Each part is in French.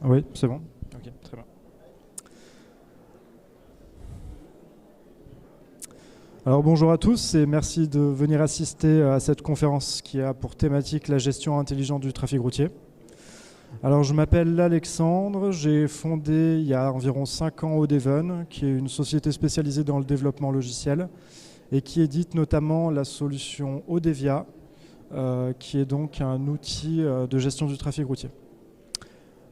Oui, c'est bon. Ok, très bien. Alors bonjour à tous et merci de venir assister à cette conférence qui a pour thématique la gestion intelligente du trafic routier. Alors je m'appelle Alexandre, j'ai fondé il y a environ 5 ans Odeven, qui est une société spécialisée dans le développement logiciel et qui édite notamment la solution Odevia, qui est donc un outil de gestion du trafic routier.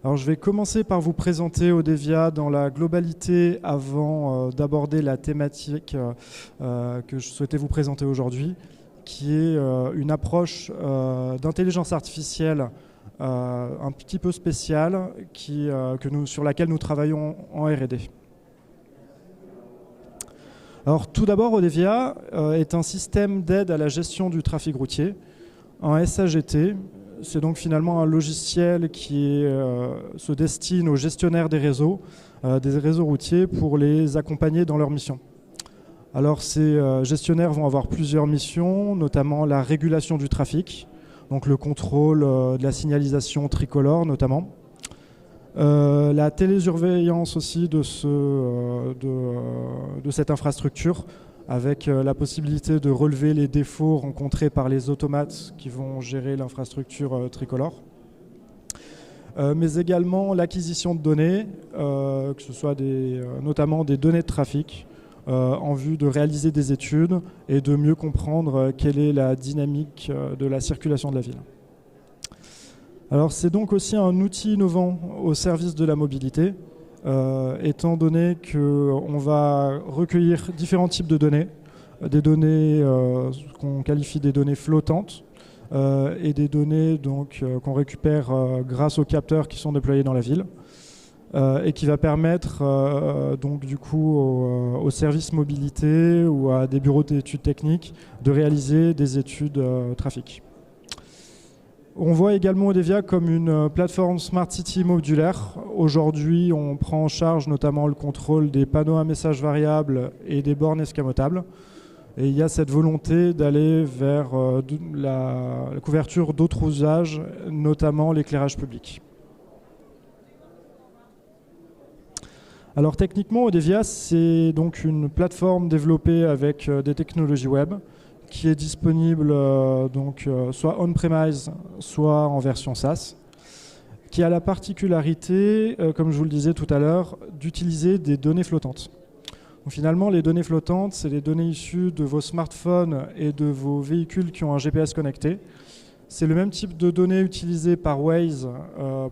Alors je vais commencer par vous présenter Odevia dans la globalité avant d'aborder la thématique que je souhaitais vous présenter aujourd'hui, qui est une approche d'intelligence artificielle un petit peu spéciale sur laquelle nous travaillons en R&D. Alors tout d'abord, Odevia est un système d'aide à la gestion du trafic routier, un SAGT. C'est donc finalement un logiciel qui se destine aux gestionnaires des réseaux routiers pour les accompagner dans leur mission. Alors ces gestionnaires vont avoir plusieurs missions, notamment la régulation du trafic, donc le contrôle de la signalisation tricolore notamment, la télésurveillance aussi de cette infrastructure, avec la possibilité de relever les défauts rencontrés par les automates qui vont gérer l'infrastructure tricolore. Mais également l'acquisition de données, que ce soit notamment des données de trafic, en vue de réaliser des études et de mieux comprendre quelle est la dynamique de la circulation de la ville. Alors c'est donc aussi un outil innovant au service de la mobilité, étant donné qu'on va recueillir différents types de données, des données qu'on qualifie des données flottantes et des données qu'on récupère grâce aux capteurs qui sont déployés dans la ville et qui va permettre donc du coup aux services mobilité ou à des bureaux d'études techniques de réaliser des études trafic. On voit également Odevia comme une plateforme Smart City modulaire. Aujourd'hui, on prend en charge notamment le contrôle des panneaux à messages variables et des bornes escamotables. Et il y a cette volonté d'aller vers la couverture d'autres usages, notamment l'éclairage public. Alors techniquement, Odevia, c'est donc une plateforme développée avec des technologies web, qui est disponible soit on-premise, soit en version SaaS, qui a la particularité, comme je vous le disais tout à l'heure, d'utiliser des données flottantes. Donc finalement, les données flottantes, c'est les données issues de vos smartphones et de vos véhicules qui ont un GPS connecté. C'est le même type de données utilisées par Waze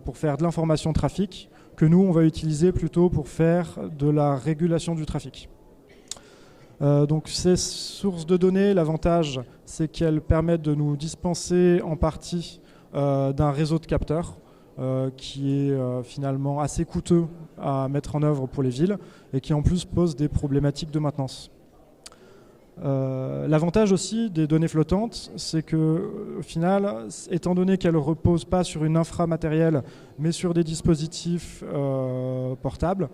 pour faire de l'information trafic, que nous, on va utiliser plutôt pour faire de la régulation du trafic. Donc ces sources de données, l'avantage, c'est qu'elles permettent de nous dispenser en partie d'un réseau de capteurs qui est finalement assez coûteux à mettre en œuvre pour les villes et qui en plus pose des problématiques de maintenance. L'avantage aussi des données flottantes, c'est que au final, étant donné qu'elles ne reposent pas sur une inframatérielle, mais sur des dispositifs portables,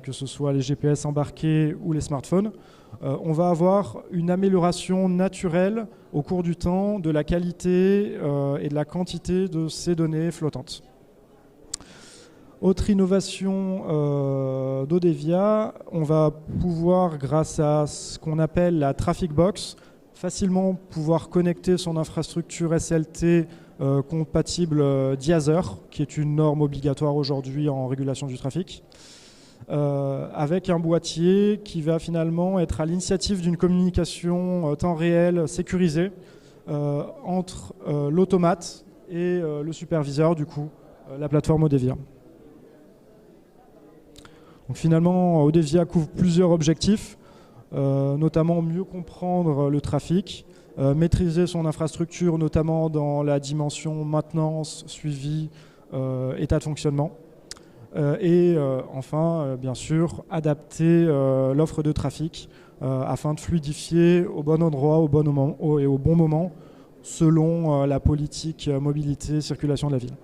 que ce soit les GPS embarqués ou les smartphones, on va avoir une amélioration naturelle au cours du temps de la qualité et de la quantité de ces données flottantes. Autre innovation d'Odevia, on va pouvoir, grâce à ce qu'on appelle la Traffic Box, facilement pouvoir connecter son infrastructure SLT compatible Diazer, qui est une norme obligatoire aujourd'hui en régulation du trafic, avec un boîtier qui va finalement être à l'initiative d'une communication temps réel sécurisée entre l'automate et le superviseur, du coup, la plateforme Odevia. Donc finalement, Odevia couvre plusieurs objectifs, notamment mieux comprendre le trafic, maîtriser son infrastructure, notamment dans la dimension maintenance, suivi, état de fonctionnement, et enfin, bien sûr, adapter l'offre de trafic afin de fluidifier au bon endroit, au bon moment, et au bon moment, selon la politique mobilité, circulation de la ville.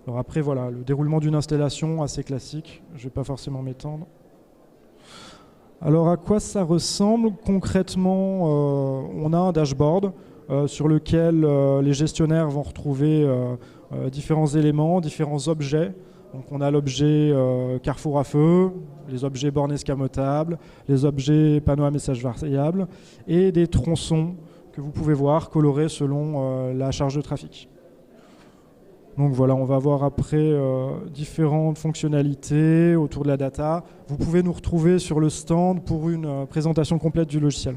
Alors après, voilà, le déroulement d'une installation assez classique, je ne vais pas forcément m'étendre. Alors à quoi ça ressemble concrètement? On a un dashboard sur lequel les gestionnaires vont retrouver différents éléments, différents objets. Donc on a l'objet carrefour à feu, les objets bornes escamotables, les objets panneaux à messages variables et des tronçons que vous pouvez voir colorés selon la charge de trafic. Donc voilà, on va voir après différentes fonctionnalités autour de la data. Vous pouvez nous retrouver sur le stand pour une présentation complète du logiciel.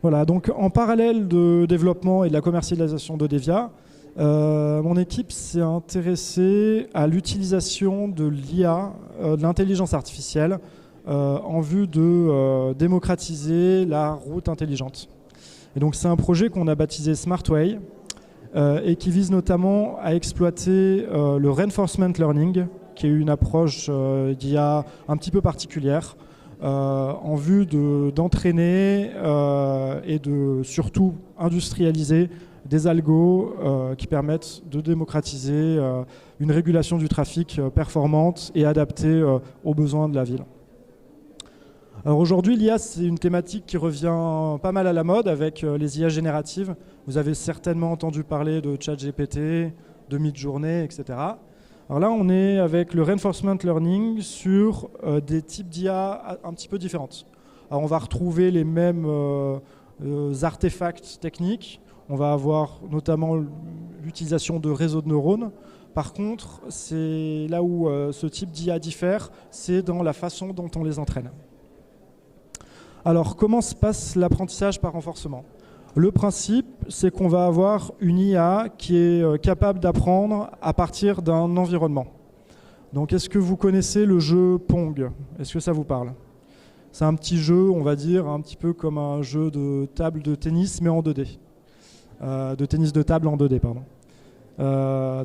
Voilà, donc en parallèle de développement et de la commercialisation de Devia, mon équipe s'est intéressée à l'utilisation de l'IA, de l'intelligence artificielle, en vue de démocratiser la route intelligente. Et donc c'est un projet qu'on a baptisé SmartWay et qui vise notamment à exploiter le reinforcement learning, qui est une approche d'IA un petit peu particulière, en vue d'entraîner et de surtout industrialiser des algos qui permettent de démocratiser une régulation du trafic performante et adaptée aux besoins de la ville. Alors aujourd'hui, l'IA, c'est une thématique qui revient pas mal à la mode avec les IA génératives. Vous avez certainement entendu parler de ChatGPT, de Midjourney, etc. Alors là, on est avec le reinforcement learning sur des types d'IA un petit peu différentes. Alors on va retrouver les mêmes artefacts techniques. On va avoir notamment l'utilisation de réseaux de neurones. Par contre, c'est là où ce type d'IA diffère, c'est dans la façon dont on les entraîne. Alors, comment se passe l'apprentissage par renforcement ? Le principe, c'est qu'on va avoir une IA qui est capable d'apprendre à partir d'un environnement. Donc, est-ce que vous connaissez le jeu Pong ? Est-ce que ça vous parle ? C'est un petit jeu, on va dire, un petit peu comme un jeu de table de tennis, mais en 2D. De tennis de table en 2D, pardon.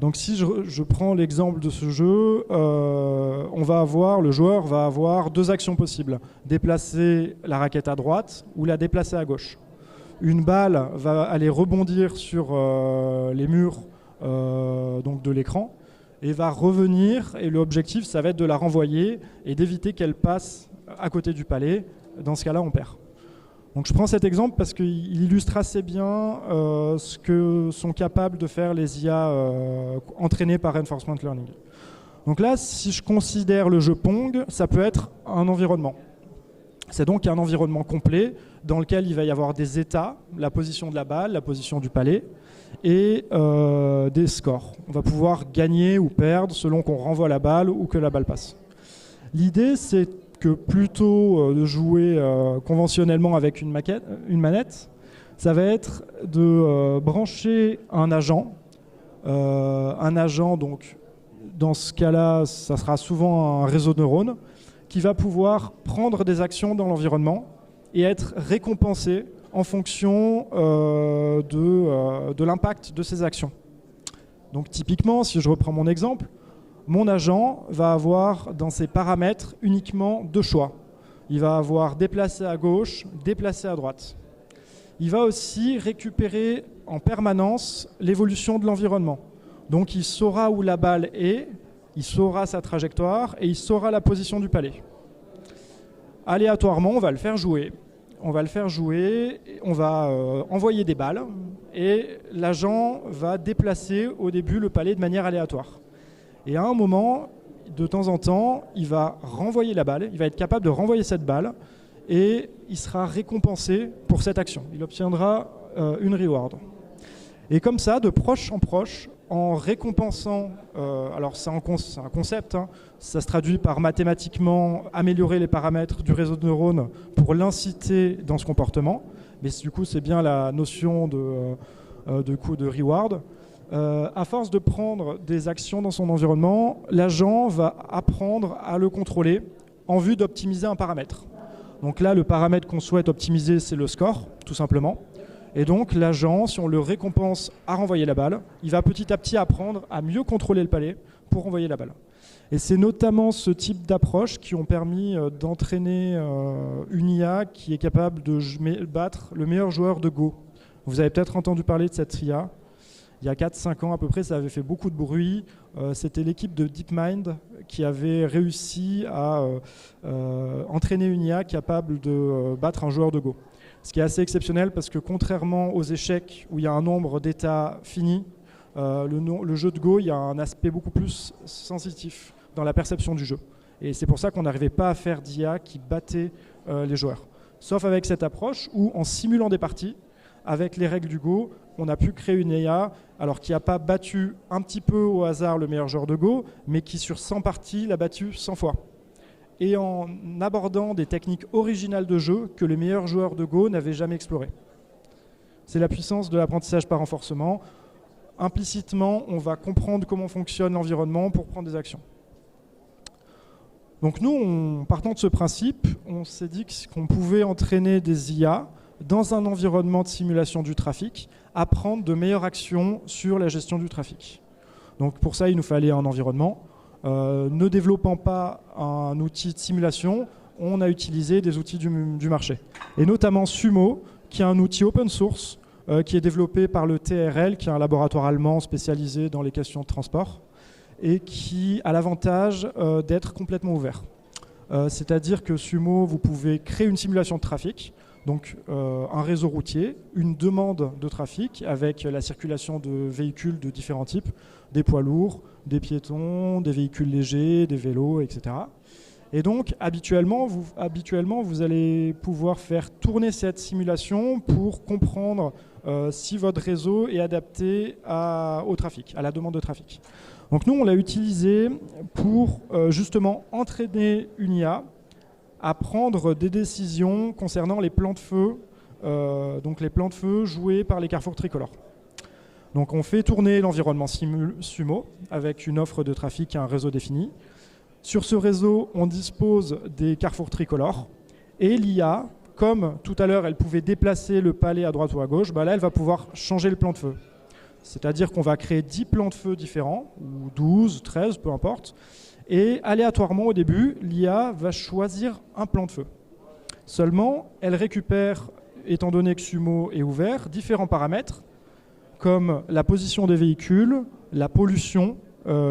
Donc si je prends l'exemple de ce jeu, le joueur va avoir deux actions possibles. Déplacer la raquette à droite ou la déplacer à gauche. Une balle va aller rebondir sur les murs donc de l'écran et va revenir, et l'objectif ça va être de la renvoyer et d'éviter qu'elle passe à côté du palais. Dans ce cas-là, on perd. Donc je prends cet exemple parce qu'il illustre assez bien ce que sont capables de faire les IA entraînées par Reinforcement Learning. Donc là, si je considère le jeu Pong, ça peut être un environnement. C'est donc un environnement complet dans lequel il va y avoir des états, la position de la balle, la position du palais, et des scores. On va pouvoir gagner ou perdre selon qu'on renvoie la balle ou que la balle passe. L'idée, c'est que plutôt de jouer conventionnellement avec une manette, ça va être de brancher un agent. Donc, dans ce cas-là, ça sera souvent un réseau de neurones qui va pouvoir prendre des actions dans l'environnement et être récompensé en fonction de l'impact de ces actions. Donc typiquement, si je reprends mon exemple, mon agent va avoir dans ses paramètres uniquement deux choix. Il va avoir déplacé à gauche, déplacé à droite. Il va aussi récupérer en permanence l'évolution de l'environnement. Donc il saura où la balle est, il saura sa trajectoire et il saura la position du palais. Aléatoirement, on va le faire jouer. On va envoyer des balles et l'agent va déplacer au début le palais de manière aléatoire. Et à un moment, de temps en temps, il va renvoyer la balle, il va être capable de renvoyer cette balle et il sera récompensé pour cette action. Il obtiendra une reward. Et comme ça, de proche en proche, en récompensant, alors c'est un concept, hein, ça se traduit par mathématiquement améliorer les paramètres du réseau de neurones pour l'inciter dans ce comportement, mais du coup c'est bien la notion de reward. À force de prendre des actions dans son environnement, l'agent va apprendre à le contrôler en vue d'optimiser un paramètre. Donc là, le paramètre qu'on souhaite optimiser, c'est le score, tout simplement. Et donc l'agent, si on le récompense à renvoyer la balle, il va petit à petit apprendre à mieux contrôler le palais pour renvoyer la balle. Et c'est notamment ce type d'approche qui ont permis d'entraîner une IA qui est capable de battre le meilleur joueur de Go. Vous avez peut-être entendu parler de cette IA. Il y a 4-5 ans à peu près, ça avait fait beaucoup de bruit. C'était l'équipe de DeepMind qui avait réussi à entraîner une IA capable de battre un joueur de Go. Ce qui est assez exceptionnel parce que contrairement aux échecs où il y a un nombre d'états fini, le jeu de Go, il y a un aspect beaucoup plus sensitif dans la perception du jeu. Et c'est pour ça qu'on n'arrivait pas à faire d'IA qui battait les joueurs. Sauf avec cette approche où, en simulant des parties, avec les règles du Go, on a pu créer une IA alors qui n'a pas battu un petit peu au hasard le meilleur joueur de Go, mais qui sur 100 parties l'a battu 100 fois. Et en abordant des techniques originales de jeu que les meilleurs joueurs de Go n'avaient jamais explorées. C'est la puissance de l'apprentissage par renforcement. Implicitement, on va comprendre comment fonctionne l'environnement pour prendre des actions. Donc nous, partant de ce principe, on s'est dit qu'on pouvait entraîner des IA dans un environnement de simulation du trafic à prendre de meilleures actions sur la gestion du trafic. Donc pour ça, il nous fallait un environnement. Ne développant pas un outil de simulation, on a utilisé des outils du marché. Et notamment Sumo, qui est un outil open source qui est développé par le TRL, qui est un laboratoire allemand spécialisé dans les questions de transport, et qui a l'avantage d'être complètement ouvert. C'est-à-dire que Sumo, vous pouvez créer une simulation de trafic, donc un réseau routier, une demande de trafic avec la circulation de véhicules de différents types, des poids lourds, des piétons, des véhicules légers, des vélos, etc. Et donc, habituellement, vous allez pouvoir faire tourner cette simulation pour comprendre si votre réseau est adapté au trafic, à la demande de trafic. Donc nous, on l'a utilisé pour justement entraîner une IA à prendre des décisions concernant les plans de feu, donc les plans de feu joués par les carrefours tricolores. Donc on fait tourner l'environnement Sumo avec une offre de trafic à un réseau défini. Sur ce réseau, on dispose des carrefours tricolores et l'IA, comme tout à l'heure elle pouvait déplacer le palais à droite ou à gauche, là elle va pouvoir changer le plan de feu. C'est-à-dire qu'on va créer 10 plans de feu différents, ou 12, 13, peu importe, et aléatoirement au début, l'IA va choisir un plan de feu. Seulement, elle récupère, étant donné que Sumo est ouvert, différents paramètres, comme la position des véhicules, la pollution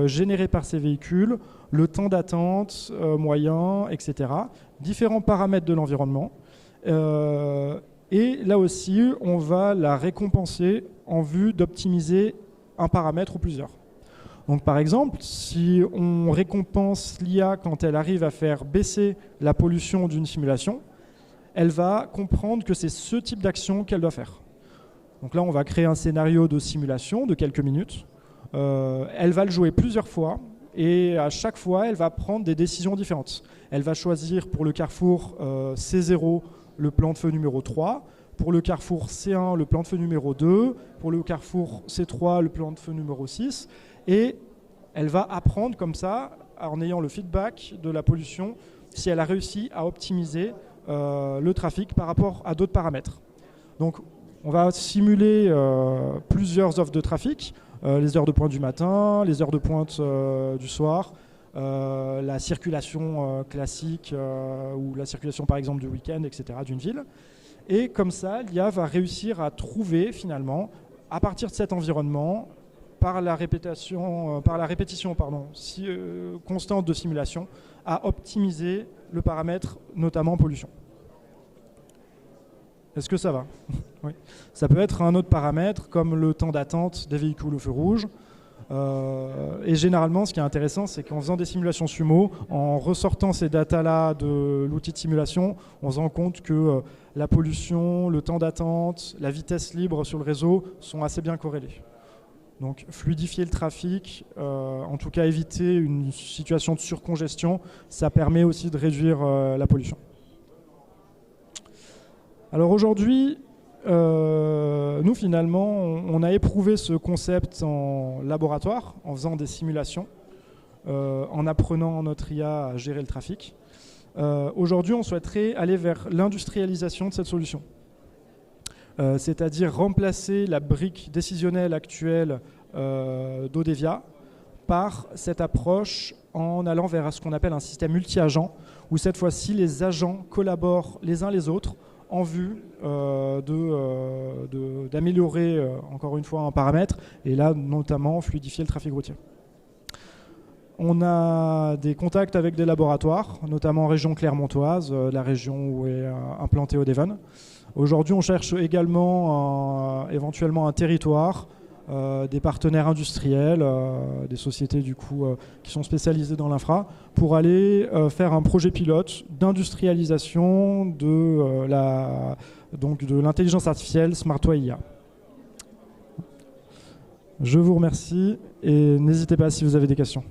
générée par ces véhicules, le temps d'attente moyen, etc. Différents paramètres de l'environnement. Et là aussi, on va la récompenser en vue d'optimiser un paramètre ou plusieurs. Donc par exemple, si on récompense l'IA quand elle arrive à faire baisser la pollution d'une simulation, elle va comprendre que c'est ce type d'action qu'elle doit faire. Donc là, on va créer un scénario de simulation de quelques minutes. Elle va le jouer plusieurs fois et à chaque fois, elle va prendre des décisions différentes. Elle va choisir pour le carrefour C0 le plan de feu numéro 3, pour le carrefour C1 le plan de feu numéro 2, pour le carrefour C3 le plan de feu numéro 6, et elle va apprendre comme ça, en ayant le feedback de la pollution, si elle a réussi à optimiser le trafic par rapport à d'autres paramètres. Donc on va simuler plusieurs offres de trafic, les heures de pointe du matin, les heures de pointe du soir, la circulation classique ou la circulation par exemple du week-end, etc., d'une ville. Et comme ça, l'IA va réussir à trouver finalement, à partir de cet environnement, par la répétition constante de simulation, à optimiser le paramètre, notamment pollution. Est-ce que ça va? Oui. Ça peut être un autre paramètre comme le temps d'attente des véhicules au feu rouge. Et généralement, ce qui est intéressant, c'est qu'en faisant des simulations Sumo, en ressortant ces datas-là de l'outil de simulation, on se rend compte que la pollution, le temps d'attente, la vitesse libre sur le réseau sont assez bien corrélés. Donc fluidifier le trafic, en tout cas éviter une situation de surcongestion, ça permet aussi de réduire la pollution. Alors aujourd'hui, nous finalement, on a éprouvé ce concept en laboratoire, en faisant des simulations, en apprenant notre IA à gérer le trafic. Aujourd'hui, on souhaiterait aller vers l'industrialisation de cette solution. C'est-à-dire remplacer la brique décisionnelle actuelle d'Odevia par cette approche en allant vers ce qu'on appelle un système multi-agent, où cette fois-ci, les agents collaborent les uns les autres en vue d'améliorer encore une fois un paramètre, et là notamment fluidifier le trafic routier. On a des contacts avec des laboratoires, notamment en région clermontoise, la région où est implanté Odevan. Aujourd'hui, on cherche également éventuellement un territoire, des partenaires industriels, des sociétés du coup qui sont spécialisées dans l'infra, pour aller faire un projet pilote d'industrialisation de l'intelligence artificielle SmartWay IA. Je vous remercie et n'hésitez pas si vous avez des questions.